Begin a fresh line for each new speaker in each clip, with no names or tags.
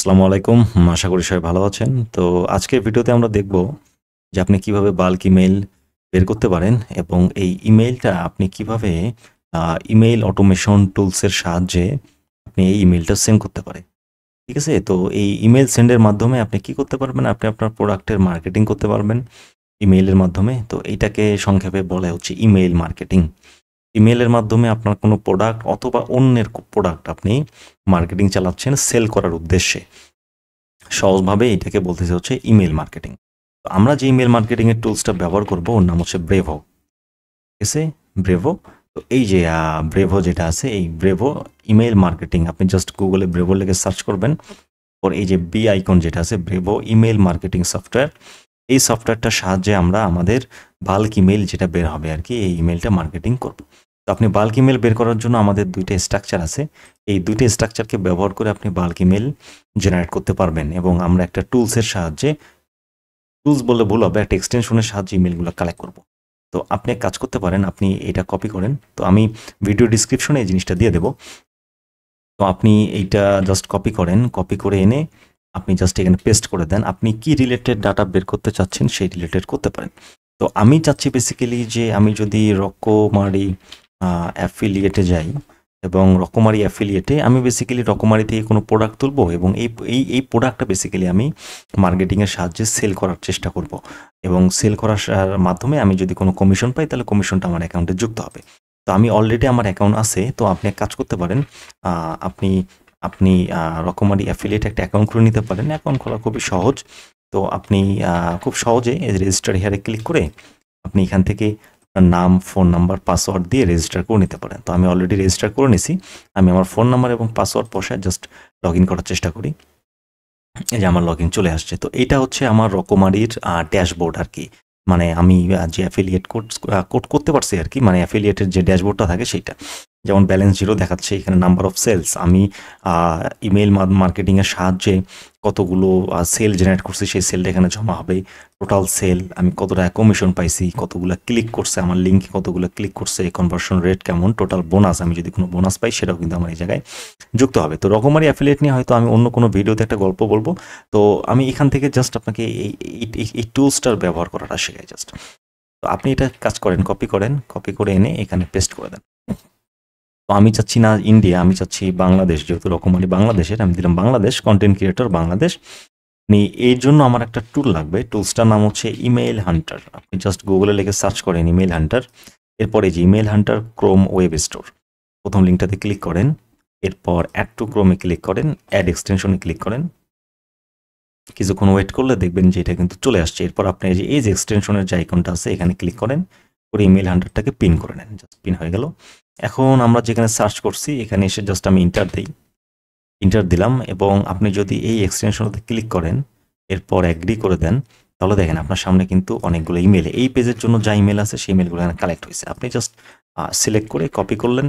আসসালামু আলাইকুম। আশা করি সবাই ভালো আছেন। তো আজকের ভিডিওতে আমরা দেখব যে আপনি কিভাবে বাল্ক ইমেইল বের করতে পারেন এবং এই ইমেইলটা আপনি কিভাবে ইমেইল অটোমেশন টুলসের সাহায্যে আপনি এই ইমেইলটা সেন্ড করতে পারেন। ঠিক আছে? তো এই ইমেইল সেন্ডের মাধ্যমে আপনি কি করতে পারবেন? আপনি আপনার প্রোডাক্টের মার্কেটিং করতে পারবেন ইমেইলের মাধ্যমে। তো এইটাকে সংক্ষেপে বলা হচ্ছে ইমেইল মার্কেটিং। ইমেইলের মাধ্যমে আপনার কোনো প্রোডাক্ট অথবা অন্যের প্রোডাক্ট আপনি মার্কেটিং চালাচ্ছেন সেল করার উদ্দেশ্যে। সহজভাবে এটাকে বলতেছে হচ্ছে ইমেল মার্কেটিং। তো আমরা যে ইমেল মার্কেটিং এর টুলসটা ব্যবহার করব ওর নাম হচ্ছে ব্রেভো। ঠিক আছে? ব্রেভো। তো এই যে ব্রেভো যেটা আছে এই ব্রেভো ইমেল মার্কেটিং আপনি জাস্ট গুগলে ব্রেভো লিখে সার্চ করবেন। ওর এই যে বি আইকন যেটা আছে ব্রেভো ইমেল মার্কেটিং সফটওয়্যার, এই সফটওয়্যারটার সাহায্যে আমরা আমাদের বাল্ক ইমেল যেটা বের হবে আর কি এই ইমেলটা মার্কেটিং করব। তো আপনি বাল্ক ইমেল বের করার জন্য আমাদের দুইটা স্ট্রাকচার আছে। এই দুইটা স্ট্রাকচারকে ব্যবহার করে আপনি বাল্ক ইমেল জেনারেট করতে পারবেন এবং আমরা একটা টুলসের সাহায্যে, টুলস বললে ভুল হবে, একটা এক্সটেনশনের সাহায্যে ইমেলগুলো কালেক্ট করব। তো আপনি এক কাজ করতে পারেন, আপনি এটা কপি করেন। তো আমি ভিডিও ডিসক্রিপশনে এই জিনিসটা দিয়ে দেব। তো আপনি এইটা জাস্ট কপি করেন, কপি করে এনে আপনি জাস্ট এখানে পেস্ট করে দেন। আপনি কি রিলেটেড ডাটা বের করতে চাচ্ছেন সেই রিলেটেড করতে পারেন। তো আমি চাচ্ছি বেসিক্যালি যে আমি যদি রকমারি অ্যাফিলিয়েটে যাই এবং রকমারি অ্যাফিলিয়েটে আমি বেসিক্যালি রকমারি থেকে কোনো প্রোডাক্ট তুলবো এবং এই প্রোডাক্টটা বেসিক্যালি আমি মার্কেটিংয়ের সাহায্যে সেল করার চেষ্টা করব এবং সেল করার মাধ্যমে আমি যদি কোনো কমিশন পাই তাহলে কমিশনটা আমার অ্যাকাউন্টে যুক্ত হবে। তো আমি অলরেডি আমার অ্যাকাউন্ট আছে, তো আপনি এক কাজ করতে পারেন, আপনি আপনি রকমারি অ্যাফিলিয়েট একটা অ্যাকাউন্ট খুলে নিতে পারেন। অ্যাকাউন্ট খোলা খুবই সহজ। তো আপনি খুব সহজে রেজিস্টার হেয়ারে ক্লিক করে আপনি এখান থেকে আপনার নাম, ফোন নাম্বার, পাসওয়ার্ড দিয়ে রেজিস্টার করে নিতে পারেন। তো আমি অলরেডি রেজিস্টার করে নিছি। আমি আমার ফোন নাম্বার এবং পাসওয়ার্ড বসায় জাস্ট লগ ইন করার চেষ্টা করি। এই যে আমার লগ ইন চলে আসছে। তো এটা হচ্ছে আমার রকমারির ড্যাশবোর্ড আর কি। মানে আমি যে অ্যাফিলিয়েট কোড করতে পারছি আর কি, মানে অ্যাফিলিয়েটের যে ড্যাশবোর্ডটা থাকে সেইটা। যেমন ব্যালেন্স জিরো দেখাচ্ছে, এখানে নাম্বার অফ সেলস, আমি ইমেইল মার্কেটিংয়ের সাহায্যে কতগুলো সেল জেনারেট করছি সেই সেলটা এখানে জমা হবে। টোটাল সেল, আমি কত টাকা কমিশন পাইছি, কতগুলো ক্লিক করছে আমার লিঙ্কে, কতগুলো ক্লিক করছে, কনভার্সন রেট কেমন, টোটাল বোনাস, আমি যদি কোনো বোনাস পাই সেটাও কিন্তু আমার এই জায়গায় যুক্ত হবে। তো রকমারি অ্যাফিলিয়েট নিয়ে হয়তো আমি অন্য কোনো ভিডিওতে একটা গল্প বলবো। তো আমি এখান থেকে জাস্ট আপনাকে এই টুলসটার ব্যবহার করাটা শেখাই জাস্ট। তো আপনি এটা কাজ করেন, কপি করেন, কপি করে এনে এখানে পেস্ট করে দেন। তো আমি চাচ্ছি না ইন্ডিয়া, আমি চাচ্ছি বাংলাদেশ, যেহেতু রকমারি বাংলাদেশের, আমি দিলাম বাংলাদেশ, কন্টেন্ট ক্রিয়েটর বাংলাদেশ। আপনি এর জন্য আমার একটা টুল লাগবে, টুলসটার নাম হচ্ছে ইমেইল হান্টার। আপনি জাস্ট গুগলে লিখে সার্চ করেন ইমেইল হান্টার। এরপরে যে email Hunter Chrome web store, প্রথম লিঙ্কটাতে ক্লিক করেন। এরপর অ্যাড টু ক্রোমে ক্লিক করেন, অ্যাড এক্সটেনশনে ক্লিক করেন। কিছুক্ষণ ওয়েট করলে দেখবেন যে এটা কিন্তু চলে আসছে। এরপর আপনি এই যে এক্সটেনশনের যে আইকনটা আছে এখানে ক্লিক করেন, করে ইমেইল হান্টারটাকে পিন করে নেন। জাস্ট পিন হয়ে গেল। এখন আমরা যেখানে সার্চ করছি এখানে এসে জাস্ট আমি ইন্টার দিই, ইন্টার দিলাম এবং আপনি যদি এই এক্সটেনশনটাতে ক্লিক করেন, এরপর অ্যাগ্রি করে দেন, তাহলে দেখেন আপনার সামনে কিন্তু অনেকগুলো ইমেল, এই পেজের জন্য যা ইমেল আছে সেই ইমেলগুলো এখানে কালেক্ট হয়েছে। আপনি জাস্ট সিলেক্ট করে কপি করলেন,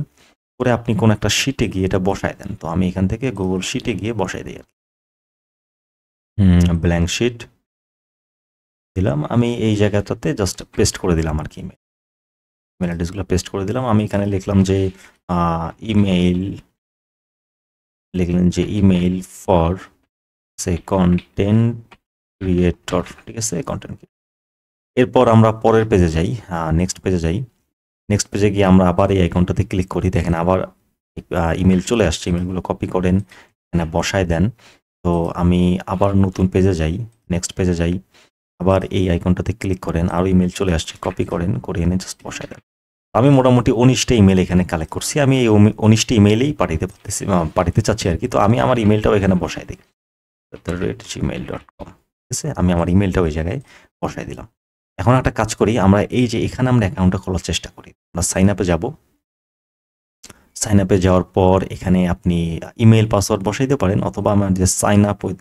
করে আপনি কোন একটা শিটে গিয়ে এটা বসায় দেন। তো আমি এখান থেকে গুগল শিটে গিয়ে বসাই দিই আর কি। ব্ল্যাঙ্ক শিট দিলাম। আমি এই জায়গাটাতে জাস্ট পেস্ট করে দিলাম আর কি, ইমেল অ্যাড্রেসগুলো পেস্ট করে দিলাম। আমি এখানে লিখলাম যে ইমেইল, লিখলেন যে email for say content creator, ঠিক আছে, কন্টেন্ট। এরপর আমরা পরের পেজে যাই, নেক্সট পেজে যাই। নেক্সট পেজে গিয়ে আমরা আবার এই আইকনটাতে ক্লিক করি, দেখেন আবার ইমেল চলে আসছে। ইমেলগুলো কপি করেন, এখানে বসায় দেন। তো আমি আবার নতুন পেজে যাই, নেক্সট পেজে যাই, আবার এই আইকনটাতে ক্লিক করেন, আরও ইমেল চলে আসছে, কপি করেন, করে এনে জাস্ট বসায় দেন। আমি মোটামুটি 19টা ইমেল এখানে কালেক্ট করছি। আমি এই 19টা ইমেইলেই পাঠাতে চাচ্ছি আর কি। তো আমি আমার ইমেলটাও এখানে বসাই দিই, gmail.com, ঠিক আছে। আমি আমার ইমেলটাও ওই জায়গায় বসাই দিলাম। এখন একটা কাজ করি, আমরা এই যে এখানে আমরা অ্যাকাউন্টটা খোলার চেষ্টা করি। আমরা সাইন আপে যাব। সাইন আপে যাওয়ার পর এখানে আপনি ইমেল পাসওয়ার্ড বসাইতে পারেন, অথবা আমার যে সাইন আপ উইথ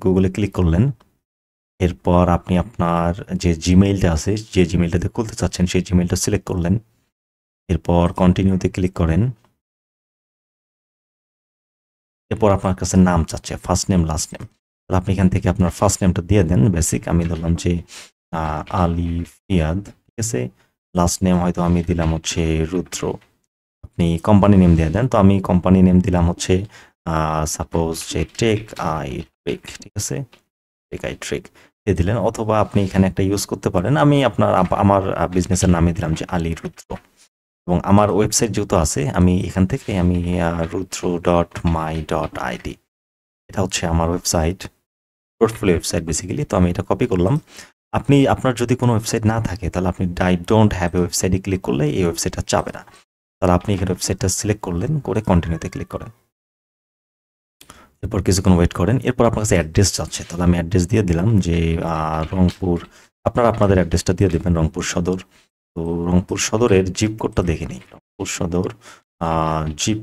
গুগলে ক্লিক করলেন। এরপর আপনি আপনার যে জিমেইলটা আছে, যে জিমেইলটাতে খুলতে চাচ্ছেন সেই জিমেইলটা সিলেক্ট করলেন। এরপর কন্টিনিউতে ক্লিক করেন। এরপর আপনার কাছে নাম চাচ্ছে, ফার্স্ট নেম, লাস্ট নেম। তাহলে আপনি এখান থেকে আপনার ফার্স্ট নেমটা দিয়ে দেন, বেসিক। আমি ধরলাম যে আলী ফিয়াদ, ঠিক আছে। লাস্ট নেম হয়তো আমি দিলাম হচ্ছে রুদ্র। আপনি কোম্পানি নেম দিয়ে দেন। তো আমি কোম্পানি নেম দিলাম হচ্ছে সাপোজ যে টেক আই ট্রিক, ঠিক আছে, টেক আই ট্রিক দিয়ে দিলেন, অথবা আপনি এখানে একটা ইউজ করতে পারেন, আমি আমার বিজনেসের নামে দিলাম যে আলী রুদ্র, এবং আমার ওয়েবসাইট যেহেতু আছে আমি এখান থেকে আমি rudro.my.id, এটা হচ্ছে আমার ওয়েবসাইট, পোর্টফোলিও ওয়েবসাইট বেসিক্যালি। তো আমি এটা কপি করলাম। আপনার যদি কোনো ওয়েবসাইট না থাকে তাহলে আপনি আই ডোন্ট হ্যাভ এ ওয়েবসাইটে ক্লিক করলে এই ওয়েবসাইটটা যাবে না। তাহলে আপনি এখানে ওয়েবসাইটটা সিলেক্ট করলেন, করে কন্টিনিউতে ক্লিক করেন, এরপর কিছুক্ষণ ওয়েট করেন। এরপর আপনার কাছে অ্যাড্রেস চাচ্ছে, তাহলে আমি অ্যাড্রেস দিয়ে দিলাম যে রংপুর, আপনাদের অ্যাড্রেসটা দিয়ে দেবেন রংপুর সদর। তো রংপুর সদরের জিপ কোডটা দেখে নিই, রংপুর সদর জিপ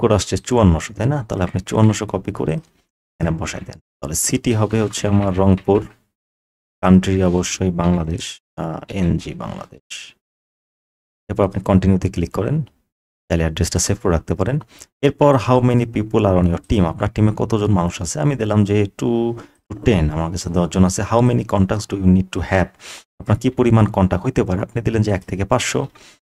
কোড আসছে 5400, তাই না? তাহলে আপনি 5400 কপি করে এখানে বসাই দেন। তাহলে সিটি হবে হচ্ছে আমার রংপুর, কান্ট্রি অবশ্যই বাংলাদেশ, এনজি বাংলাদেশ। এরপর আপনি কন্টিনিউতে ক্লিক করেন, তাহলে অ্যাড্রেসটা সেভ করে রাখতে পারেন। এরপর how many people are on your team, আপনার টিমে কতজন মানুষ আছে, আমি দিলাম যে 2 to 10, আমার কাছে 10 জন আছে। How many contacts do you need to have, আপনার কি পরিমাণ কন্ট্যাক্ট হইতে পারে, আপনি দিলেন যে 1 থেকে 500।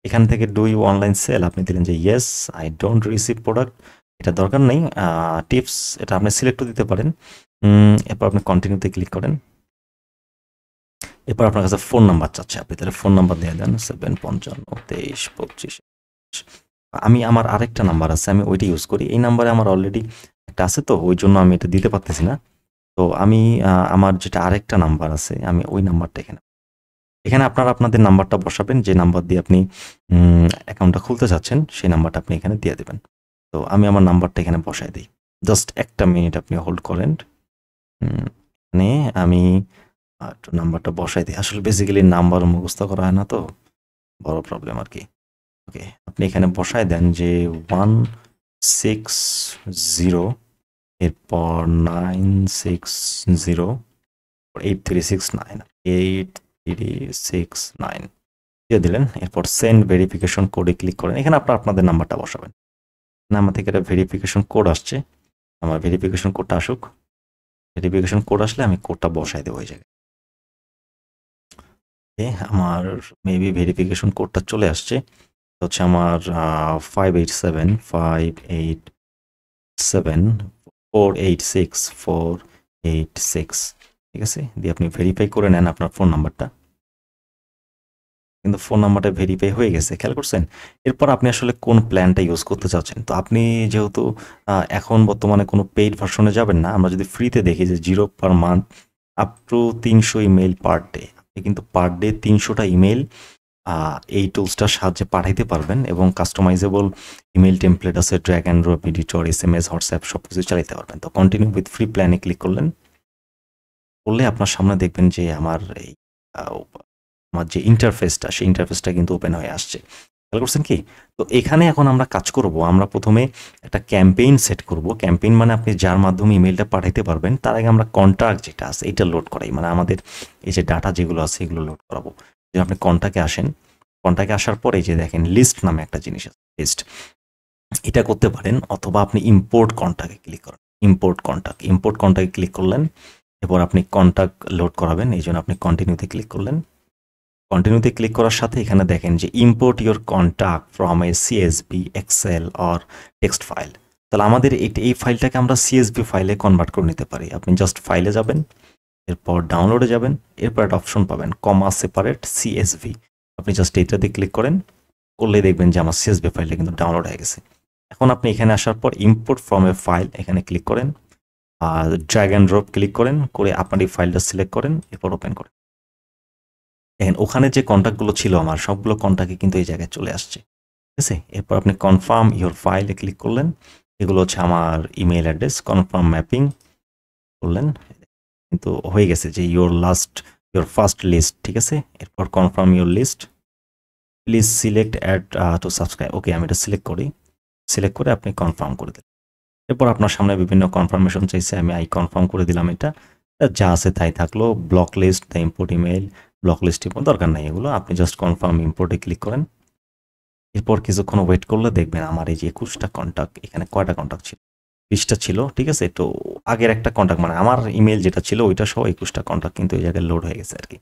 এখান থেকে ডু ইউ অনলাইন সেল, আপনি দিলেন যে yes, I don't receive product, এটা দরকার নেই। টিপস, এটা আপনি সিলেক্টও দিতে পারেন। এরপর আপনি কন্টিনিউতে ক্লিক করেন। এরপর আপনার কাছে ফোন নাম্বার চাচ্ছে, আপনি তাহলে ফোন নাম্বার দিয়ে দেন 7552325। আমি আমার আরেকটা নাম্বার আছে, আমি ওইটা ইউজ করি, এই নাম্বারে আমার অলরেডি একটা আছে, তো ওই জন্য আমি এটা দিতে পারতেছি না। তো আমি আমার যেটা আরেকটা নাম্বার আছে, আমি ওই নাম্বারটা এখানে আপনাদের নাম্বারটা বসাবেন, যে নাম্বার দিয়ে আপনি অ্যাকাউন্টটা খুলতে চাচ্ছেন সেই নাম্বারটা আপনি এখানে দিয়ে দেবেন। তো আমি আমার নাম্বারটা এখানে বসাই দিই, জাস্ট একটা মিনিট আপনি হোল্ড করেন। এখানে আমি একটু নাম্বারটা বসাই দিই, আসলে বেসিক্যালি নাম্বার মুখস্থ করা হয় না, তো বড় প্রবলেম আর কি। ওকে, আপনি এখানে বসায় দেন যে 160, এরপর 960, 8369 দিয়ে দিলেন। এরপর সেন্ড ভেরিফিকেশন কোডে ক্লিক করেন, এখানে আপনাদের নাম্বারটা বসাবেন। আমার থেকে একটা ভেরিফিকেশন কোড আসছে, আমার ভেরিফিকেশন কোডটা আসুক, ভেরিফিকেশন কোড আসলে আমি কোডটা বসাই দেবো ওই জায়গায়। আমার মেবি ভেরিফিকেশন কোডটা চলে আসছে, হচ্ছে আমার 587486 ঠিক আছে, দিয়ে আপনি ভেরিফাই করে নেন আপনার ফোন নাম্বারটা, কিন্তু ফোন নাম্বারটা ভেরিফাই হয়ে গেছে, খেয়াল করছেন? এরপর আপনি আসলে কোন প্ল্যানটা ইউজ করতে চাচ্ছেন। তো আপনি যেহেতু এখন বর্তমানে কোনো পেইড ভার্সনে যাবেন না, আমরা যদি ফ্রিতে দেখি যে 0 per month up to 300 email per day, আপনি কিন্তু পার ডে 300টা ইমেইল এই টুলসটার সাহায্যে পাঠাইতে পারবেন, এবং কাস্টমাইজেবল ইমেইল টেমপ্লেট আছে, drag and drop editor, SMS, WhatsApp সব কিছু চালাতে পারবেন। তো কন্টিনিউ উইথ ফ্রি প্ল্যানে ক্লিক করলেন, করলে আপনার সামনে দেখবেন যে আমার যে ইন্টারফেসটা, সেই ইন্টারফেসটা কিন্তু ওপেন হয়ে আসছে, খেয়াল করছেন কি? তো এখানে এখন আমরা কাজ করব, আমরা প্রথমে একটা ক্যাম্পেইন সেট করব। ক্যাম্পেইন মানে আপনি যার মাধ্যমে ইমেইলটা পাঠাইতে পারবেন, তার আগে আমরা কন্ট্যাক্ট যেটা আছে এটা লোড করাই, মানে আমাদের এই যে ডাটা যেগুলো আছে এগুলো লোড করাবো। যদি আপনি কন্ট্যাক্টে আসেন, কন্ট্যাক্টে আসার পরে যে দেখেন লিস্ট নামে একটা জিনিস আছে, লিস্ট, এটা করতে পারেন, অথবা আপনি ইম্পোর্ট কন্ট্যাক্টে ক্লিক করেন, ইম্পোর্ট কন্ট্যাক্টে ক্লিক করলেন। এরপর আপনি কন্ট্যাক্ট লোড করাবেন, এই জন্য আপনি কন্টিনিউতে ক্লিক করলেন। কন্টিনিউতে ক্লিক করার সাথে এখানে দেখেন যে import your contact from a CSV, Excel or text file. তাহলে আমাদের এই ফাইলটাকে আমরা সিএসভি ফাইলে কনভার্ট করে নিতে পারি। আপনি জাস্ট ফাইলে যাবেন, এরপর ডাউনলোডে যাবেন, এরপর একটা অপশন পাবেন কমা সেপারেট সিএসভি, আপনি জাস্ট এইটাতে ক্লিক করেন, করলে দেখবেন যে আমার সিএসভি ফাইলটা কিন্তু ডাউনলোড হয়ে গেছে। এখন আপনি এখানে আসার পর ইম্পোর্ট ফ্রম এ ফাইল এখানে ক্লিক করেন, আর ড্র্যাগ অ্যান্ড ড্রপ ক্লিক করেন, করে আপনার এই ফাইলটা সিলেক্ট করেন, এরপর ওপেন করেন। দেখেন ওখানে যে কন্ট্যাক্টগুলো ছিল আমার সবগুলো কন্ট্যাক্টই কিন্তু এই জায়গায় চলে আসছে, ঠিক আছে? এরপর আপনি কনফার্ম ইওর ফাইলে ক্লিক করলেন, এগুলো হচ্ছে আমার ইমেইল অ্যাড্রেস, কনফার্ম ম্যাপিং করলেন, কিন্তু হয়ে গেছে যে ইওর ফার্স্ট লিস্ট, ঠিক আছে? এরপর confirm your list, please select add to subscribe, okay আমি এটা সিলেক্ট করি, সিলেক্ট করে আপনি কনফার্ম করে দিন। এরপর আপনার সামনে বিভিন্ন কনফার্মেশন চাইছে, আমি কনফার্ম করে দিলাম। এটা যা আছে তাই থাকলো, block list, the import email, block list দরকার নাই এগুলো, আপনি জাস্ট কনফার্ম ইম্পোর্টে ক্লিক করেন। এরপর কিছুক্ষণ ওয়েট করলে দেখবেন আমার এই যে 21টা কন্ট্যাক্ট, এখানে কয়টা কন্ট্যাক্ট ছিল, 20টা ছিল, ঠিক আছে? তো আগের একটা কন্ট্যাক্ট মানে আমার ইমেল যেটা ছিল ওইটা সহ 21টা কন্ট্যাক্ট কিন্তু এই জায়গায় লোড হয়ে গেছে আর কি।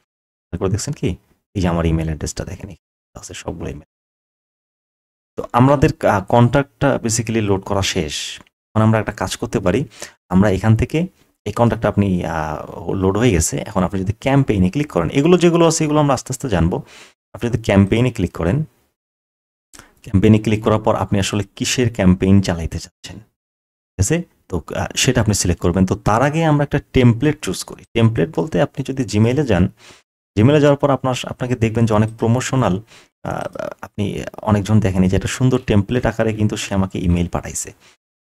তারপর দেখছেন কি, এই যে আমার ইমেল অ্যাড্রেসটা দেখেন আছে সবগুলো ইমেল। তো আমাদের কন্ট্যাক্টটা বেসিক্যালি লোড করা শেষ। এখন আমরা একটা কাজ করতে পারি, আমরা এখান থেকে এই কন্ট্যাক্টটা আপনি লোড হয়ে গেছে। এখন আপনি যদি ক্যাম্পেইনে ক্লিক করেন, এগুলো যেগুলো আছে এগুলো আমরা আস্তে আস্তে জানবো। আপনি যদি ক্যাম্পেইনে ক্লিক করেন, ক্যাম্পেইনে ক্লিক করার পর আপনি আসলে কিসের ক্যাম্পেইন চালাইতে চাচ্ছেন, ঠিক আছে? তো সেটা আপনি সিলেক্ট করবেন। তো তার আগে আমরা একটা টেমপ্লেট চুজ করি। টেমপ্লেট বলতে আপনি যদি জিমেইলে যান, জিমেইলে যাওয়ার পর আপনাকে দেখবেন যে অনেক প্রমোশনাল, আপনি অনেকজন দেখেন যে একটা সুন্দর টেমপ্লেট আকারে কিন্তু সে আমাকে ইমেইল পাঠাইছে।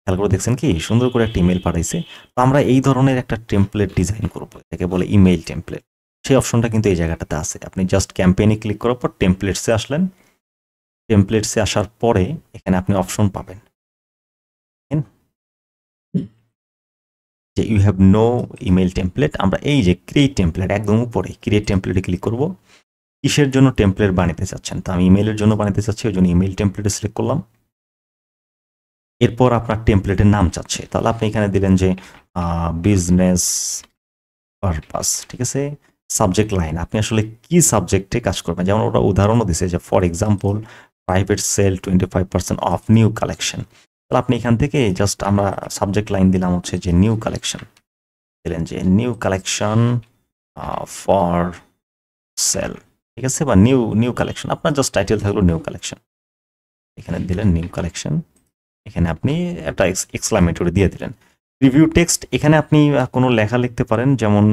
খেয়াল করে দেখছেন কি সুন্দর করে একটা ইমেইল পাঠাইছে। তো আমরা এই ধরনের একটা টেমপ্লেট ডিজাইন করবো, এটাকে বলে ইমেইল টেমপ্লেট। সেই অপশনটা কিন্তু এই জায়গাটাতে আছে। আপনি জাস্ট ক্যাম্পেইনে ক্লিক করার পর টেমপ্লেটসে আসলেন। টেমপ্লেটসে আসার পরে এখানে আপনি অপশন পাবেন যে you have no email template. আমরা এই যে ক্রিয়েট টেমপ্লেট একদম উপরে ক্রিয়েট টেমপ্লেটে ক্লিক করব। কিসের জন্য টেমপ্লেট বানাতে চাচ্ছেন? তো আমি ইমেইলের জন্য বানাতে চাচ্ছি, ওই জন্য ইমেইল টেমপ্লেটে সিলেক্ট করলাম। এরপর আপনার টেমপ্লেটের নাম চাচ্ছে, তাহলে আপনি এখানে দিলেন যে বিজনেস পারপাস, ঠিক আছে? সাবজেক্ট লাইন, আপনি আসলে কি সাবজেক্টে কাজ করবেন, যেমন ওটা উদাহরণও দিছে যে for example private sale 25% off new collection. তাহলে আপনি এখান থেকে জাস্ট আমরা সাবজেক্ট লাইন দিলাম হচ্ছে যে নিউ কালেকশন, দিলেন যে নিউ কালেকশন ফর সেল, ঠিক আছে? বা নিউ কালেকশন, আপনার জাস্ট টাইটেল থাকলো নিউ কালেকশন, এখানে দিলেন নিউ কালেকশন। এখানে আপনি একটা এক্সক্লামেটরি দিয়ে দিলেন। রিভিউ টেক্সট, এখানে আপনি কোনো লেখা লিখতে পারেন, যেমন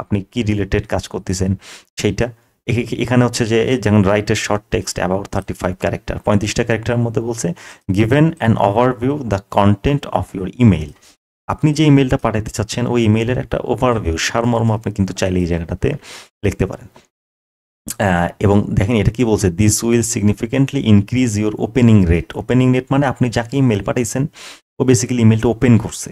আপনি কি রিলেটেড কাজ করতেছেন সেইটা। এখানে হচ্ছে যে যেমন write a short text about 35 character, 35টা ক্যারেক্টারের মধ্যে বলছে given an overview the content of your email. আপনি যে ইমেইলটা পাঠাতে চাচ্ছেন ওই ইমেইলের একটা ওভারভিউ, সারমর্ম আপনি কিন্তু চাইলে এই জায়গাটাতে লিখতে পারেন। এবং দেখেন এটা কি বলছে, this will significantly increase your opening rate. Opening rate মানে আপনি যাকে ইমেল পাঠাইছেন ও বেসিক্যালি ইমেলটা ওপেন করছে।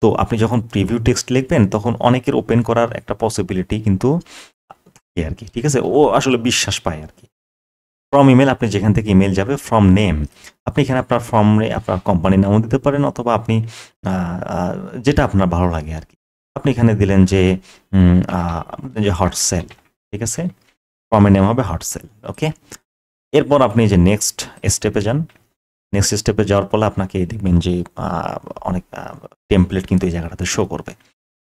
তো আপনি যখন প্রিভিউ টেক্সট লিখবেন তখন অনেকের ওপেন করার একটা পসিবিলিটি কিন্তু থাকে আর কি, ঠিক আছে? ও আসলে বিশ্বাস পায় আর কি। ফ্রম ইমেল, আপনি যেখান থেকে ইমেল যাবে। ফ্রম নেম, আপনি এখানে আপনার ফর্মে আপনার কোম্পানির নামও দিতে পারেন, অথবা আপনি যেটা আপনার ভালো লাগে আর কি। আপনি এখানে দিলেন যে হট সেল, ঠিক আছে? ফর্মের নেম হবে হট সেল, ওকে? এরপর আপনি যে নেক্সট স্টেপে যান। নেক্সট স্টেপে যাওয়ার পর আপনাকে দেখবেন যে অনেক টেমপ্লেট কিন্তু এই জায়গাটাতে শো করবে।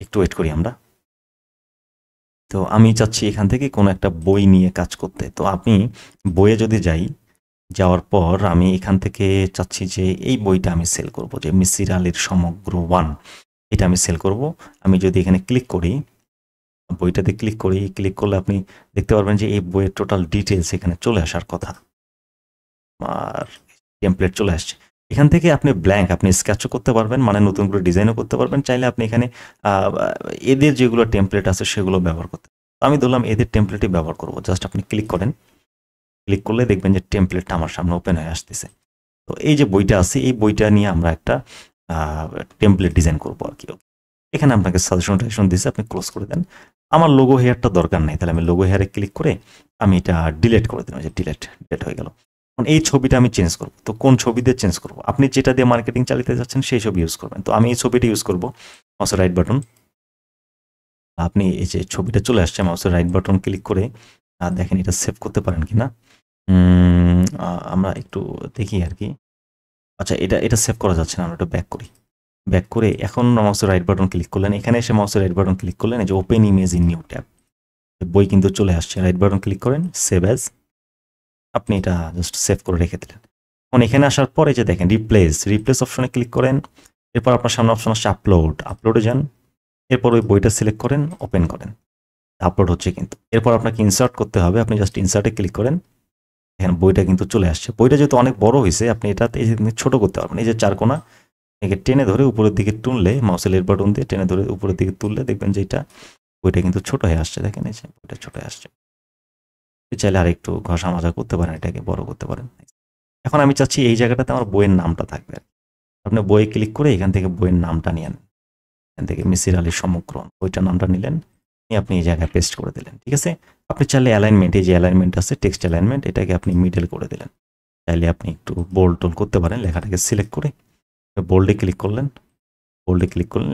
একটু ওয়েট করি আমরা। তো আমি চাচ্ছি এখান থেকে কোনো একটা বই নিয়ে কাজ করতে। তো আপনি বইয়ে যদি যাই, যাওয়ার পর আমি এখান থেকে চাচ্ছি যে এই বইটা আমি সেল করব, যে মিসির আলীর সমগ্র 1, এটা আমি সেল করব। আমি যদি এখানে ক্লিক করি, বইটাতে ক্লিক করি, ক্লিক করলে আপনি দেখতে পারবেন যে এই বইয়ের টোটাল ডিটেলস এখানে চলে আসার কথা, আর টেমপ্লেট চলে আসছে। এখান থেকে আপনি ব্ল্যাঙ্ক, আপনি স্কেচও করতে পারবেন, মানে নতুন করে ডিজাইনও করতে পারবেন। চাইলে আপনি এখানে এদের যেগুলো টেমপ্লেট আছে সেগুলো ব্যবহার করতে। আমি ধরলাম এদের টেমপ্লেটই ব্যবহার করব। জাস্ট আপনি ক্লিক করেন, ক্লিক করলে দেখবেন যে টেমপ্লেটটা আমার সামনে ওপেন হয়ে আসতেছে। তো এই যে বইটা আছে, এই বইটা নিয়ে আমরা একটা টেমপ্লেট ডিজাইন করবো আর কি। এখানে আপনাকে সাজেশন দিচ্ছে, আপনি ক্লোজ করে দেন। আমার লোগো হেয়ারটা দরকার নেই, তাহলে আমি লোগো হেয়ারে ক্লিক করে আমি এটা ডিলিট করে দিলাম, যে ডিলিট হয়ে গেল। এখন এই ছবিটা আমি চেঞ্জ করব। তো কোন ছবি দিয়ে চেঞ্জ করব? আপনি যেটা দিয়ে মার্কেটিং চালিয়ে যাচ্ছেন সেই ছবি ইউজ করবেন। তো আমি এই ছবিটা ইউজ করব। মাউসের রাইট বাটন, আপনি এই যে ছবিটা চলে আসছে, মাউসের রাইট বাটন ক্লিক করে দেখেন এটা সেভ করতে পারেন কিনা। আমরা একটু দেখি আর কি। আচ্ছা, এটা সেভ করা যাচ্ছে না, আমরা একটু ব্যাক করি। ব্যাক করে এখন মাউসের রাইট বাটন ক্লিক করলেন, এখানে এসে মাউসের রাইট বাটন ক্লিক করলেন, এই যে open image in new tab, বই কিন্তু চলে আসছে। রাইট বাটন ক্লিক করেন, সেভ অ্যাজ, আপনি এটা জাস্ট সেভ করে রেখে দিলেন। এখন এখানে আসার পরে যে দেখেন রিপ্লেস অপশনে ক্লিক করেন। এরপর আপনার সামনে অপশন আসছে আপলোডে যান। এরপর ওই বইটা সিলেক্ট করেন, ওপেন করেন, আপলোড হচ্ছে কিন্তু। এরপর আপনাকে ইনসার্ট করতে হবে, আপনি জাস্ট ইনসার্টে ক্লিক করেন, এখানে বইটা কিন্তু চলে আসছে। বইটা যেহেতু অনেক বড় হয়েছে, আপনি এটাতে ছোট করতে পারবেন। এই যে চারকোনা, একে টেনে ধরে উপরের দিকে তুললে, মাউসের লেফট বাটন দিয়ে টেনে ধরে উপরের দিকে তুললে দেখবেন যে এটা বইটা কিন্তু ছোট হয়ে আসছে। দেখেন এই যে বইটা ছোট হয়ে আসছে। চাইলে আর একটু ঘষা মাজা করতে পারেন, এটাকে বড় করতে পারেন। এখন আমি চাচ্ছি এই জায়গাটাতে আমার বইয়ের নামটা থাকবে। আপনি বইয়ে ক্লিক করে এখান থেকে বইয়ের নামটা নিয়ে নেন, এখান থেকে মিসির আলীর সমগ্র বইটার নামটা নিলেন, নিয়ে আপনি এই জায়গায় পেস্ট করে দিলেন, ঠিক আছে? আপনি চাইলে অ্যালাইনমেন্ট, এই যে অ্যালাইনমেন্ট আছে টেক্সট অ্যালাইনমেন্ট, এটাকে আপনি মিডল করে দিলেন। চাইলে আপনি একটু বোল্ড টোল করতে পারেন, লেখাটাকে সিলেক্ট করে বোল্ডে ক্লিক করলেন,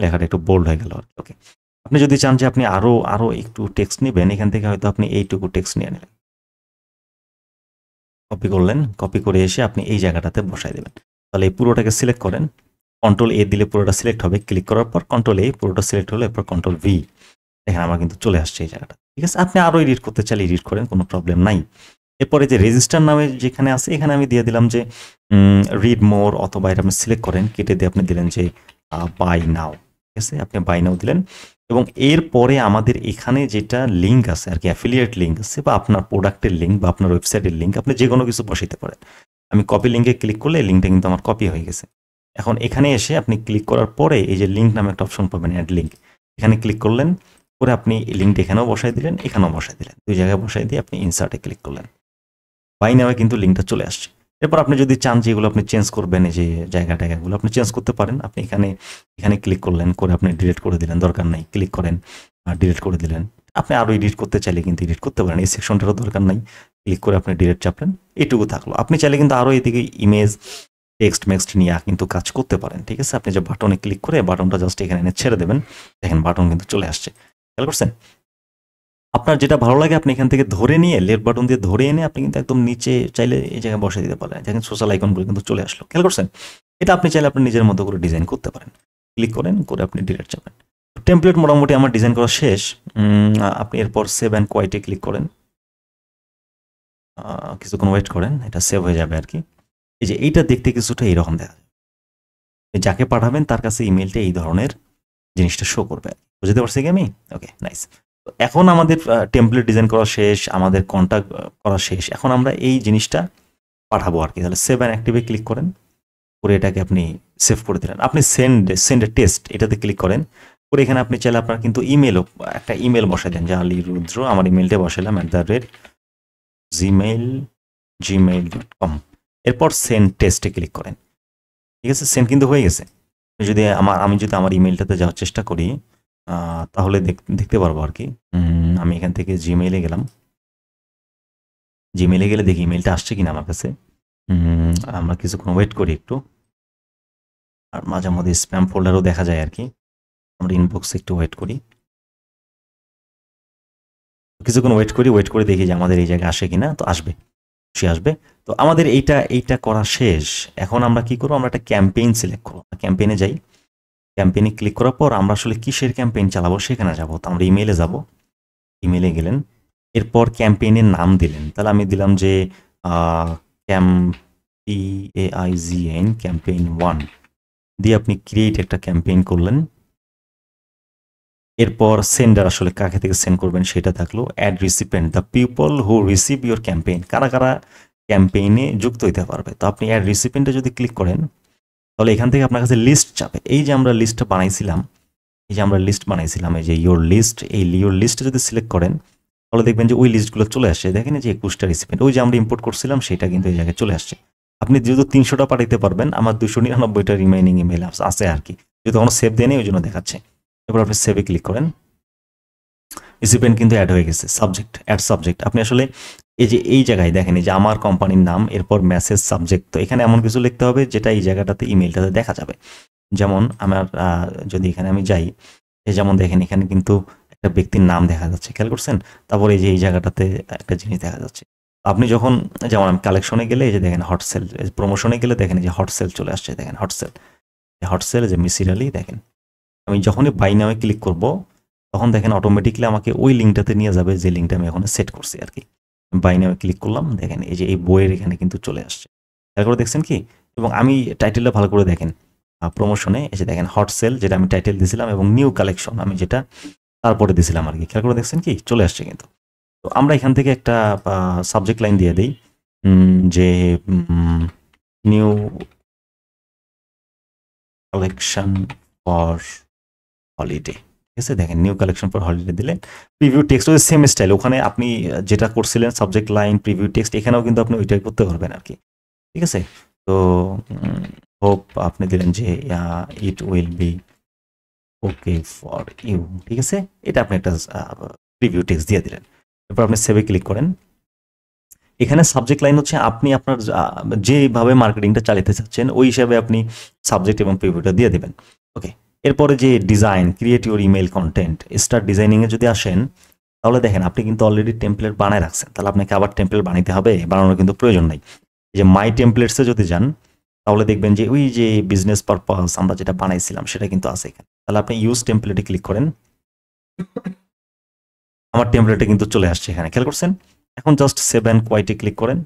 লেখাটা একটু বোল্ড হয়ে গেল আর কি। ওকে, আপনি যদি চান যে আপনি আরো একটু টেক্সট নেবেন, এখান থেকে হয়তো আপনি এইটুকু টেক্সট নিয়ে নিলেন। কপি করলেন, কপি করে এসে আপনি এই জায়গাটাতে বসাই দেবেন। তাহলে এই পুরোটাকে সিলেক্ট করেন, কন্ট্রোল এ দিলে পুরোটা সিলেক্ট হবে, ক্লিক করার পর কন্ট্রোল এ পুরোটা সিলেক্ট হলো, এরপর কন্ট্রোল ভি, এখানে আমার কিন্তু চলে আসছে এই জায়গাটা। ঠিক আছে, আপনি আরও এডিট করতে চাইলে এডিট করেন, কোনো প্রবলেম নাই। এরপরে যে রেজিস্টার নামে যেখানে আছে এখানে আমি দিয়ে দিলাম যে রিড মোর, অথবা এটা আপনি সিলেক্ট করেন, কেটে দিয়ে আপনি দিলেন যে বাই নাও। ঠিক আছে, আপনি বাই নাও দিলেন, এবং এরপরে আমাদের এখানে যেটা লিঙ্ক আছে আর কি, অ্যাফিলিয়েট লিঙ্ক আছে, বা আপনার প্রোডাক্টের লিঙ্ক বা আপনার ওয়েবসাইটের লিঙ্ক, আপনি যে কোনো কিছু বসাইতে পারেন। আমি কপি লিঙ্কে ক্লিক করলে লিঙ্কটা কিন্তু আমার কপি হয়ে গেছে। এখন এখানে এসে আপনি ক্লিক করার পরে এই যে লিঙ্ক নামে একটা অপশন পাবেন, অ্যাড লিঙ্ক, এখানে ক্লিক করলেন, করে আপনি লিঙ্কটা এখানেও বসাই দিলেন, এখানেও বসাই দিলেন, দুই জায়গায় বসাই দিয়ে আপনি ইনসার্টে ক্লিক করলেন, বাই নামে কিন্তু লিঙ্কটা চলে আসছে। এরপর আপনি যদি চান যে এগুলো আপনি চেঞ্জ করবেন, এই যে জায়গাগুলো আপনি চেঞ্জ করতে পারেন। আপনি এখানে ক্লিক করলেন, করে আপনি ডিলিট করে দিলেন, দরকার নাই, ক্লিক করেন আর ডিলিট করে দিলেন। আপনি আরও এডিট করতে চাইলে কিন্তু এডিট করতে পারেন, এই সেকশনটারও দরকার নাই, ক্লিক করে আপনি ডিলিট চাপলেন, এইটুকু থাকলো। আপনি চাইলে কিন্তু আরও এদিকে ইমেজ টেক্সট মেক্সট নিয়ে কিন্তু কাজ করতে পারেন। ঠিক আছে, আপনি যে বাটনে ক্লিক করে বাটনটা জাস্ট এখানে এনে ছেড়ে দেবেন, দেখেন বাটন কিন্তু চলে আসছে, খেয়াল করছেন? আপনার যেটা ভালো লাগে আপনি এখান থেকে ধরে নিয়ে লেফট বাটন দিয়ে ধরে এনে আপনি কিন্তু একদম নিচে চাইলে এই জায়গায় বসে দিতে পারেন। দেখেন সোশ্যাল আইকনগুলো কিন্তু চলে আসলো, খেয়াল করছেন? এটা আপনি চাইলে আপনি নিজের মতো করে ডিজাইন করতে পারেন। ক্লিক করেন, করে আপনি ডিলিট যাবেন। টেমপ্লেট মোটামুটি আমার ডিজাইন করা শেষ। আপনি এরপর সেভ অ্যান্ড কোয়াইটে ক্লিক করেন, কিছুক্ষণ ওয়েট করেন, এটা সেভ হয়ে যাবে আর কি। এই যে এইটা দেখতে কিছুটা এইরকম দেখা যায়, যাকে পাঠাবেন তার কাছে ইমেলটা এই ধরনের জিনিসটা শো করবে। বুঝতে পারছি কি আমি? ওকে, নাইস। এখন আমাদের টেমপ্লেট ডিজাইন করা শেষ, আমাদের কন্ট্যাক্ট করা শেষ, এখন আমরা এই জিনিসটা পাঠাবো আর কি। তাহলে সেভ অ্যান্ড অ্যাক্টিভে ক্লিক করেন, করে এটাকে আপনি সেভ করে দিলেন। আপনি সেন্ড এ টেস্ট এটাতে ক্লিক করেন, করে এখানে আপনি চাইলে আপনার কিন্তু একটা ইমেল বসাই দেন, যে আলী রুদ্র, আমার ইমেলটা বসালাম @gmail.com। এরপর সেন্ড টেস্টে ক্লিক করেন। ঠিক আছে, সেন্ড কিন্তু হয়ে গেছে। আমি যদি আমার ইমেলটাতে যাওয়ার চেষ্টা করি, তাহলে দেখতে পারবো আর কি। আমি এখান থেকে জিমেইলে গেলাম, জিমেইলে গেলে দেখি ইমেলটা আসছে কিনা আমার কাছে। আমরা কিছুক্ষণ ওয়েট করি একটু, আর মাঝে মধ্যে স্প্যাম ফোল্ডারও দেখা যায় আর কি। আমরা ইনবক্সে একটু ওয়েট করি, কিছুক্ষণ ওয়েট করে দেখি যে আমাদের এই জায়গায় আসে কিনা। তো আসবে, সে আসবে। তো আমাদের এইটা করা শেষ। এখন আমরা কি করবো, আমরা একটা ক্যাম্পেইন সিলেক্ট করবো, ক্যাম্পেইনে যাই, ক্যাম্পেইনে ক্লিক করার পর আমরা আসলে কিসের ক্যাম্পেইন চালাবো সেখানে যাবো। তো আমরা ইমেইলে যাব, ইমেইলে গেলেন, এরপর ক্যাম্পেইনের নাম দিলেন। তাহলে আমি দিলাম যে ক্যাম্পেইন 1 দিয়ে আপনি ক্রিয়েট একটা ক্যাম্পেইন করলেন। এরপর সেন্ডার, আসলে কাকে থেকে সেন্ড করবেন সেটা থাকলো। Add recipient, the people who receive your campaign, কারা কারা ক্যাম্পেইনে যুক্ত হতে পারবে। তো আপনি অ্যাড রিসিপেন্টে যদি ক্লিক করেন, তাহলে এখান থেকে আপনার কাছে লিস্ট চাবে। এই যে আমরা লিস্টটা বানাইছিলাম, এই যে ইয়োর লিস্ট, এই ইয়োর লিস্টে যদি সিলেক্ট করেন, তাহলে দেখবেন যে ওই লিস্টগুলো চলে আসছে। দেখেন যে 21টা রিসিপেন্ট, ওই যে আমরা ইম্পোর্ট করছিলাম সেটা কিন্তু এই জায়গায় চলে আসছে। আপনি যেহেতু 300টা পাঠাইতে পারবেন, আমার 299টা রিমাইনিং ইমেল আছে আর কি, যেহেতু কোনো সেভ দেয়নি ওই জন্য দেখাচ্ছে। এবার আপনি সেভে ক্লিক করেন, রিসিপেন্ট কিন্তু অ্যাড হয়ে গেছে। সাবজেক্ট, অ্যাড সাবজেক্ট, আপনি আসলে এই জায়গায় দেখেন এই যে আমার কোম্পানির নাম, এরপর মেসেজ সাবজেক্ট। তো এখানে এমন কিছু লিখতে হবে যেটা এই জায়গাটাতে ইমেলটাতে দেখা যাবে। যেমন আমার যদি এখানে আমি যাই, যেমন দেখেন এখানে কিন্তু একটা ব্যক্তির নাম দেখা যাচ্ছে, খেয়াল করছেন? তারপরে এই যে এই জায়গাটাতে একটা জিনিস দেখা যাচ্ছে। আপনি যখন, যেমন আমি কালেকশনে গেলে এই যে দেখেন হট সেল, প্রমোশনে গেলে দেখেন যে হট সেল চলে আসছে, দেখেন হট সেল যে মিসির আলী। দেখেন আমি যখনই বাই নামে ক্লিক করব, তখন দেখেন অটোমেটিকলি আমাকে ওই লিঙ্কটাতে নিয়ে যাবে যে লিঙ্কটা আমি এখন সেট করছি আর কি। বাই নামে ক্লিক করলাম, দেখেন এই যে এই বইয়ের এখানে কিন্তু চলে আসছে, খেয়াল করে দেখছেন কি? এবং আমি টাইটেলটা ভালো করে দেখেন, প্রমোশনে এসে দেখেন হট সেল, যেটা আমি টাইটেল দিয়েছিলাম, এবং নিউ কালেকশন আমি যেটা তারপরে দিয়েছিলাম আর কি, খেয়াল করে দেখছেন কি? চলে আসছে কিন্তু। তো আমরা এখান থেকে একটা সাবজেক্ট লাইন দিয়ে দিই, যে নিউ কালেকশন ফর হলিডে। ঠিক আছে, দেখেন নিউ কালেকশন ফর হলিডে দিলে প্রিভিউ টেক্সট ওই সেম স্টাইল, ওখানে আপনি যেটা করছিলেন সাবজেক্ট লাইন প্রিভিউ টেক্সট, এখানেও কিন্তু আপনি ওইটাই করতে পারবেন আর কি। ঠিক আছে, তো হোপ আপনি দিলেন যে it will be okay for you. ঠিক আছে, এটা আপনি একটা প্রিভিউ টেক্সট দিয়ে দিলেন। এরপর আপনি সেভে ক্লিক করেন। এখানে সাবজেক্ট লাইন হচ্ছে আপনি আপনার যেভাবে মার্কেটিংটা চালাতে চাচ্ছেন ওই হিসাবে আপনি সাবজেক্ট এবং প্রিভিউটা দিয়ে দেবেন। ওকে, এরপরে যে design, create your email content, start ডিজাইনিংয়ে যদি আসেন, তাহলে দেখেন আপনি কিন্তু অলরেডি টেমপ্লেট বানায় রাখছেন, তাহলে আপনাকে আবার টেমপ্লেট বানাইতে হবে, বানানোর কিন্তু প্রয়োজন নাই। এই যে মাই টেমপ্লেটসে যদি যান তাহলে দেখবেন যে ওই যে বিজনেস পারপাস আমরা যেটা বানাইছিলাম সেটা কিন্তু আছে এখানে। তাহলে আপনি ইউজ টেমপ্লেটে ক্লিক করেন, আমার টেমপ্লেটে কিন্তু চলে আসছে এখানে, খেয়াল করছেন? এখন জাস্ট সেভ অ্যান্ড কোয়াইটে ক্লিক করেন,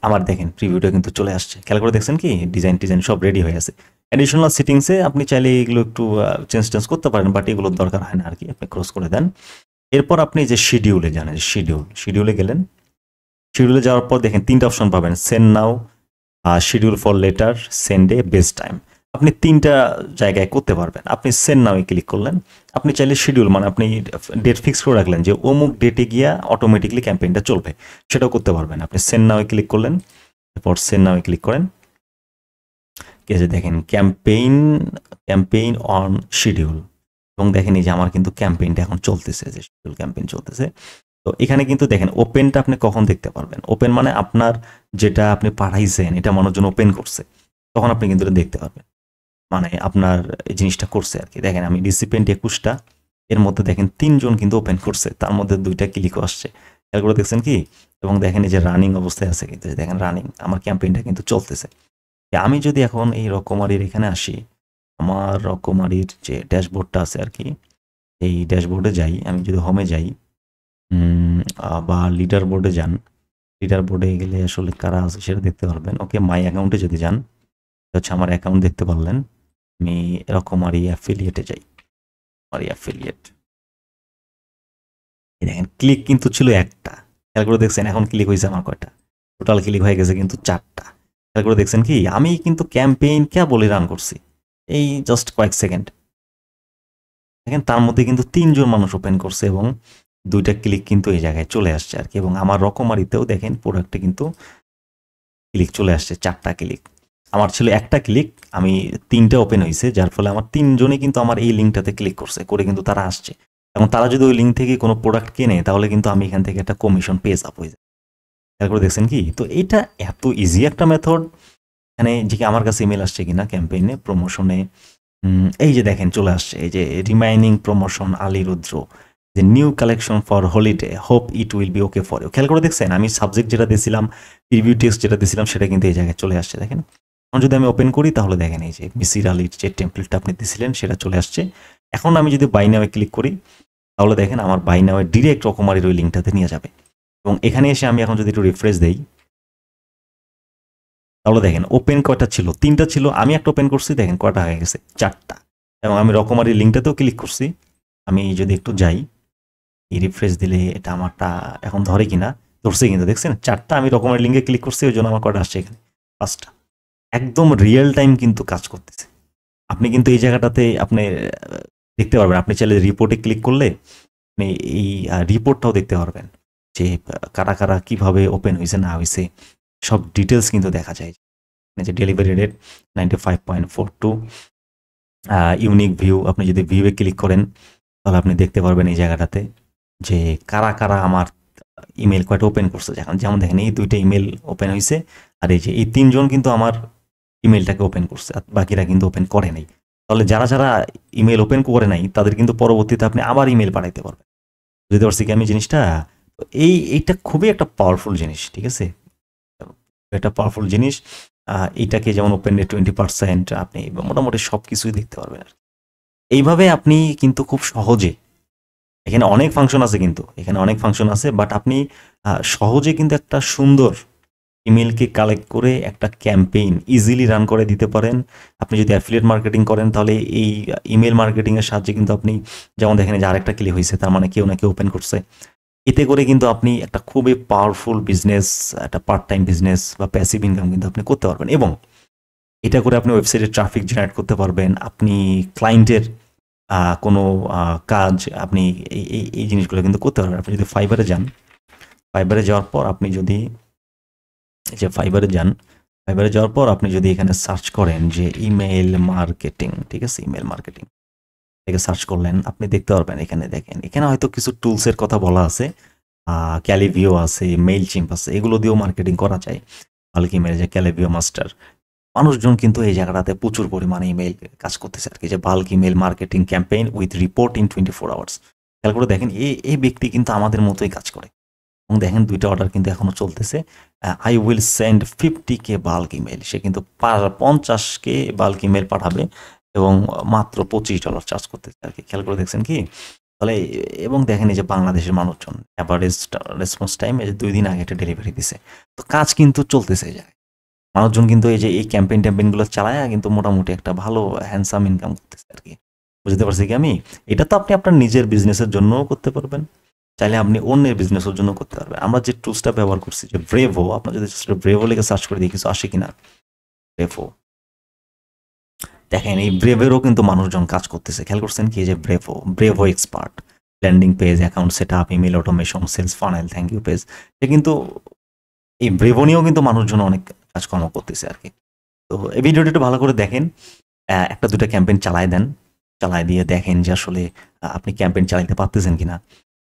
আমার দেখেন প্রিভিউটা কিন্তু চলে আসছে, খেয়াল করে দেখছেন কি ডিজাইন সব রেডি হয়ে আছে। অ্যাডিশনাল সেটিংসে আপনি চাইলে এগুলো একটু চেঞ্জ করতে পারেন, বাট এগুলোর দরকার হয় না আর কি, আপনি ক্রস করে দেন। এরপর আপনি যে শিডিউলে যান, শিডিউলে গেলেন, শিডিউলে যাওয়ার পর দেখেন 3টা অপশন পাবেন, send now, schedule for letter, send day, best time. আপনি 3টা জায়গায় করতে পারবেন। আপনি সেন্ড নাও ক্লিক করলেন, আপনি চাইলে শিডিউল মানে আপনি ডেট ফিক্স করে রাখলেন যে অমুক ডেটে গিয়া অটোমেটিকলি ক্যাম্পেইনটা চলবে, সেটাও করতে পারবেন। আপনি সেন্ড নাও ক্লিক করলেন, এরপর সেন্ড নাও ক্লিক করেন, কে যে দেখেন ক্যাম্পেইন অন শিডিউল, এবং দেখেন এই যে আমার কিন্তু ক্যাম্পেইনটা এখন চলতেছে, যে শিডিউল ক্যাম্পেইন চলতেছে। তো এখানে কিন্তু দেখেন ওপেনটা আপনি কখন দেখতে পারবেন, ওপেন মানে আপনার যেটা আপনি পাঠাইছেন এটা মানুষজন ওপেন করছে, তখন আপনি কিন্তু এটা দেখতে পারবেন, মানে আপনার এই জিনিসটা করছে আর কি। দেখেন আমি রিসিপিয়েন্ট 21টা, এর মধ্যে দেখেন 3জন কিন্তু ওপেন করছে, তার মধ্যে 2টা ক্লিকও আসছে, খেয়াল করে দেখছেন কি? এবং দেখেন এই যে রানিং অবস্থায় আছে কিন্তু, দেখেন রানিং, আমার ক্যাম্পেইনটা কিন্তু চলতেছে। আমি যদি এখন এই রকমারির এখানে আসি, আমার রকমারির যে ড্যাশবোর্ডটা আছে আর কি, এই ড্যাশবোর্ডে যাই, আমি যদি হোমে যাই বা লিডার বোর্ডে যান, লিডার বোর্ডে গেলে আসলে কারা আছে সেটা দেখতে পারবেন। ওকে, মাই অ্যাকাউন্টে যদি যান, হচ্ছে আমার অ্যাকাউন্ট দেখতে পারলেন। আমি রকমারি অ্যাফিলিয়েটে যাই, আমার অ্যাফিলিয়েট, দেখেন ক্লিক কিন্তু ছিল একটা, খেয়াল করে দেখছেন এখন ক্লিক হয়েছে আমার কয়টা, টোটাল ক্লিক হয়ে গেছে কিন্তু 4টা। খেয়াল করে দেখছেন কি আমি কিন্তু ক্যাম্পেইন কেবলই রান করছি এই জাস্ট কয়েক সেকেন্ড, দেখেন তার মধ্যে কিন্তু 3জন মানুষ ওপেন করছে এবং 2টা ক্লিক কিন্তু এই জায়গায় চলে আসছে আর কি। এবং আমার রকমারিতেও দেখেন প্রোডাক্টে কিন্তু ক্লিক চলে আসছে, 4টা ক্লিক, আমার ছিল একটা ক্লিক, আমি 3টা ওপেন হয়েছে, যার ফলে আমার 3জনই কিন্তু আমার এই লিঙ্কটাতে ক্লিক করছে, করে কিন্তু তারা আসছে, এবং তারা যদি ওই লিঙ্ক থেকে কোনো প্রোডাক্ট কেনে তাহলে কিন্তু আমি এখান থেকে একটা কমিশন পেজ আপ হয়ে যায়। খেয়াল করে দেখছেন কি? তো এটা এত ইজি একটা মেথড, এখানে যে কি আমার কাছে ইমেল আসছে কিনা ক্যাম্পেইনে প্রমোশনে, এই যে দেখেন চলে আসছে, এই যে রিমাইনিং প্রমোশন আলী রুদ্র, যে new collection for holiday, hope it will be okay for you. খেয়াল করে দেখছেন আমি সাবজেক্ট যেটা দিয়েছিলাম, রিভিউ টেক্সট যেটা দিয়েছিলাম সেটা কিন্তু এই জায়গায় চলে আসছে, দেখেন। এখন যদি আমি ওপেন করি তাহলে দেখেন এই যে মিসির আলীর যে টেমপ্লেটটা আপনি দিয়েছিলেন সেটা চলে আসছে। এখন আমি যদি বাই নাওয়ে ক্লিক করি তাহলে দেখেন আমার বাই নাওয়ে ডিরেক্ট রকমারির ওই লিঙ্কটাতে নিয়ে যাবে। এবং এখানে এসে আমি এখন যদি একটু রিফ্রেশ দেই তাহলে দেখেন ওপেন কয়টা ছিল, 3টা ছিল, আমি একটা ওপেন করছি, দেখেন কয়টা হয়ে গেছে, 4টা। এবং আমি রকমারি লিঙ্কটাতেও ক্লিক করছি, আমি যদি একটু যাই, এই রিফ্রেশ দিলে এটা আমারটা এখন ধরে কিনা, ধরছে কিন্তু, দেখছেন 4টা আমি রকমারি লিঙ্কে ক্লিক করছি, ওই জন্য আমার কয়টা আসছে এখানে, 5টা। একদম রিয়েল টাইম কিন্তু কাজ করতেছে। আপনি কিন্তু এই জায়গাটাতে আপনি দেখতে পারবেন, আপনি চাইলে রিপোর্টে ক্লিক করলে আপনি এই রিপোর্টটাও দেখতে পারবেন যে কারা কারা কিভাবে ওপেন হয়েছে না হয়েছে, সব ডিটেলস কিন্তু দেখা যায়। যে ডেলিভারি রেট 95.42, ইউনিক ভিউ, আপনি যদি ভিউয়ে ক্লিক করেন তাহলে আপনি দেখতে পারবেন এই জায়গাটাতে যে কারা কারা আমার ইমেল কয়টা ওপেন করছে। যেমন দেখেন এই 2টা ইমেল ওপেন হয়েছে, আর এই যে এই 3জন কিন্তু আমার ইমেলটাকে ওপেন করছে, আর বাকিরা কিন্তু ওপেন করে নাই। তাহলে যারা যারা ইমেল ওপেন করে নাই তাদের কিন্তু পরবর্তীতে আপনি আবার ইমেল পাঠাইতে পারবেন। বুঝতে পারছি কি আমি জিনিসটা? এইটা খুবই একটা পাওয়ারফুল জিনিস, ঠিক আছে, একটা পাওয়ারফুল জিনিস। এইটাকে যেমন ওপেন রেট 20%, আপনি মোটামুটি সব কিছুই দেখতে পারবেন আর এইভাবে আপনি কিন্তু খুব সহজে, এখানে অনেক ফাংশন আছে কিন্তু, এখানে অনেক ফাংশন আছে, বাট আপনি সহজে কিন্তু একটা সুন্দর ইমেলকে কালেক্ট করে একটা ক্যাম্পেইন ইজিলি রান করে দিতে পারেন। আপনি যদি অ্যাফিলিয়েট মার্কেটিং করেন তাহলে এই ইমেল মার্কেটিংয়ের সাহায্যে কিন্তু আপনি, যেমন দেখেন যে আরেকটা ক্লিক হয়েছে, তার মানে কেউ না কেউ ওপেন করছে, এতে করে কিন্তু আপনি একটা খুবই পাওয়ারফুল বিজনেস, একটা পার্ট টাইম বিজনেস বা প্যাসিভ ইনকাম কিন্তু আপনি করতে পারবেন। এবং এটা করে আপনি ওয়েবসাইটে ট্রাফিক জেনারেট করতে পারবেন, আপনি ক্লায়েন্টের কোনো কাজ আপনি এই জিনিসগুলো কিন্তু করতে পারবেন। আপনি যদি ফাইবারে যান, ফাইবারে যাওয়ার পর আপনি যদি এই যে ফাইবারে যান, ফাইবারে যাওয়ার পর আপনি যদি এখানে সার্চ করেন যে ইমেল মার্কেটিং, ঠিক আছে, ইমেল মার্কেটিং থেকে সার্চ করলেন, আপনি দেখতে পারবেন এখানে, দেখেন এখানে হয়তো কিছু টুলসের কথা বলা আছে, ক্যালিভিও আছে, মেইল চিম্প আছে, এগুলো দিয়েও মার্কেটিং করা যায়। বাল্ক ইমেল, যে ক্যালিভিও মাস্টার, মানুষজন কিন্তু এই জায়গাটাতে প্রচুর পরিমাণে ইমেল কাজ করতেছে আর কি, যে bulk email marketing campaign with report in 24 hours. খেয়াল করে দেখেন এই ব্যক্তি কিন্তু আমাদের মতোই কাজ করে এবং দেখেন 2টা অর্ডার কিন্তু এখনো চলতেছে। I will send 50K bulk email. সে কিন্তু 50K বাল্ক ইমেইল পাঠাবে এবং মাত্র $25 চার্জ করতেছে আরকি। খেয়াল করে দেখছেন কি? তাহলে এবং দেখেন এই যে বাংলাদেশের মানুষজন এভারেজ রেসপন্স টাইম এই যে 2 দিন আগে একটা ডেলিভারি দিছে। তো কাজ কিন্তু চলতেছে এই জায়গায়। মানুষজন কিন্তু এই যে এই ক্যাম্পেইন গুলো চালায়া কিন্তু মোটামুটি একটা ভালো হ্যান্ডসাম ইনকাম করতেছে আরকি। বুঝতে পারছি কি আমি? এটা তো আপনি আপনার নিজের বিজনেসের জন্যও করতে পারবেন। চাইলে আপনি অন্যের বিজনেসের জন্য করতে পারবেন। আমরা যে টুলসটা ব্যবহার করছি যে ব্রেভো, আপনার যদি ব্রেভো লিখে সার্চ করে দিয়ে কিছু আসে কিনা? ব্রেভো। দেখেন এই ব্রেভেরও কিন্তু মানুষজন কাজ করতেছে। খেয়াল করছেন কি? যে Brevo expert, landing page, account setup, email automation, sales funnel, thank you page. সে কিন্তু এই ব্রেভো নিয়েও কিন্তু মানুষজন অনেক কাজকর্ম করতেছে আরকি। তো এই ভিডিওটা একটু ভালো করে দেখেন। 1-2টা ক্যাম্পেইন চালায় দেন। চালায় দিয়ে দেখেন যে আসলে আপনি ক্যাম্পেইন চালাইতে পারতেছেন কিনা।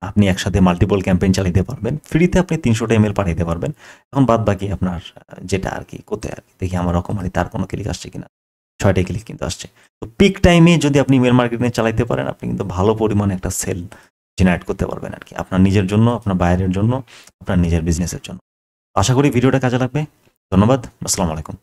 আপনি একসাথে মাল্টিপল ক্যাম্পেইন চালাইতে পারবেন। ফ্রিতে আপনি 300টা ইমেইল পাঠাইতে পারবেন। এখন বাদবাকি আপনার যেটা আরকি করতে আরকি। দেখি আমার রকমারি তার কোনো ক্লিক আসছে কিনা। 6টা ক্লিক কিন্তু আসছে। তো পিক টাইমে যদি আপনি ইমেইল মার্কেটিং চালাইতে পারেন, আপনি কিন্তু ভালো পরিমাণে একটা সেল জেনারেট করতে পারবেন আরকি। আপনার নিজের জন্য, আপনার বায়ারের জন্য, আপনার নিজের বিজনেসের জন্য। আশা করি ভিডিওটা কাজে লাগবে। ধন্যবাদ। আসসালামু আলাইকুম।